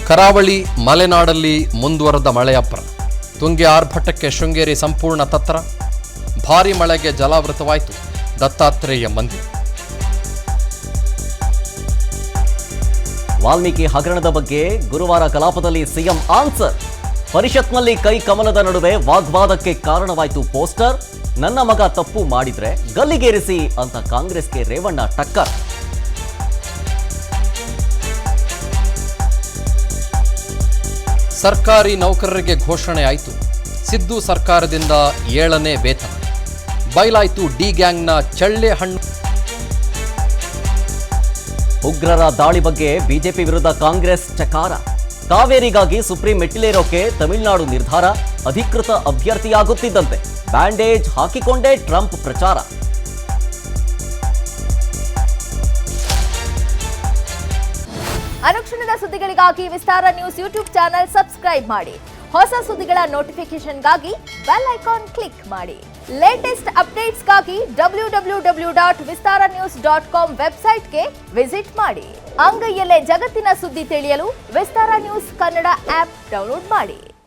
ಕರಾವಳಿ ಮಲೆನಾಡಲ್ಲಿ ಮುಂದುವರೆದ ಮಳೆಯಬ್ಬರ. ತುಂಗೆ ಆರ್ಭಟಕ್ಕೆ ಶೃಂಗೇರಿ ಸಂಪೂರ್ಣ ತತ್ತರ. ಭಾರೀ ಮಳೆಗೆ ಜಲಾವೃತವಾಯಿತು ದತ್ತಾತ್ರೇಯ ಮಂದಿರ. ವಾಲ್ಮೀಕಿ ಹಗರಣದ ಬಗ್ಗೆ ಗುರುವಾರ ಕಲಾಪದಲ್ಲಿ ಸಿಎಂ ಆನ್ಸರ್. ಪರಿಷತ್ನಲ್ಲಿ ಕೈ ಕಮಲದ ನಡುವೆ ವಾಗ್ವಾದಕ್ಕೆ ಕಾರಣವಾಯಿತು ಪೋಸ್ಟರ್. ನನ್ನ ಮಗ ತಪ್ಪು ಮಾಡಿದ್ರೆ ಗಲ್ಲಿಗೇರಿಸಿ ಅಂತ ಕಾಂಗ್ರೆಸ್ಗೆ ರೇವಣ್ಣ ಟಕ್ಕರ್. ಸರ್ಕಾರಿ ನೌಕರರಿಗೆ ಘೋಷಣೆ ಆಯಿತು. ಸಿದ್ದು ಸರ್ಕಾರದಿಂದ 7ನೇ ವೇತನ. ಬಯಲಾಯಿತು ಡಿ ಗ್ಯಾಂಗ್ನ ಚಳ್ಳೆ ಹಣ್ಣು. ಉಗ್ರರ ದಾಳಿ ಬಗ್ಗೆ ಬಿಜೆಪಿ ವಿರುದ್ಧ ಕಾಂಗ್ರೆಸ್ ಚಕಾರ. ಕಾವೇರಿಗಾಗಿ ಸುಪ್ರೀಂ ಮೆಟ್ಟಿಲೇರೋಕೆ ತಮಿಳುನಾಡು ನಿರ್ಧಾರ. ಅಧಿಕೃತ ಅಭ್ಯರ್ಥಿಯಾಗುತ್ತಿದ್ದಂತೆ ಬ್ಯಾಂಡೇಜ್ ಹಾಕಿಕೊಂಡೇ ಟ್ರಂಪ್ ಪ್ರಚಾರ. ಅನುಕ್ಷಣದ ಸುದ್ದಿಗಳಿಗಾಗಿ ವಿಸ್ತಾರ ನ್ಯೂಸ್ ಯೂಟ್ಯೂಬ್ ಚಾನೆಲ್ ಸಬ್ಸ್ಕ್ರೈಬ್ ಮಾಡಿ. ಹೊಸ ಸುದ್ದಿಗಳ ನೋಟಿಫಿಕೇಶನ್ಗಾಗಿ ಬೆಲ್ ಐಕಾನ್ ಕ್ಲಿಕ್ ಮಾಡಿ. ಲೇಟೆಸ್ಟ್ ಅಪ್ಡೇಟ್ಸ್ಗಾಗಿ www.vistaranews.com ವೆಬ್ಸೈಟ್ಗೆ ವಿಸಿಟ್ ಮಾಡಿ. ಅಂಗೈಯಲ್ಲೇ ಜಗತ್ತಿನ ಸುದ್ದಿ ತಿಳಿಯಲು ವಿಸ್ತಾರ ನ್ಯೂಸ್ ಕನ್ನಡ ಆಪ್ ಡೌನ್ಲೋಡ್ ಮಾಡಿ.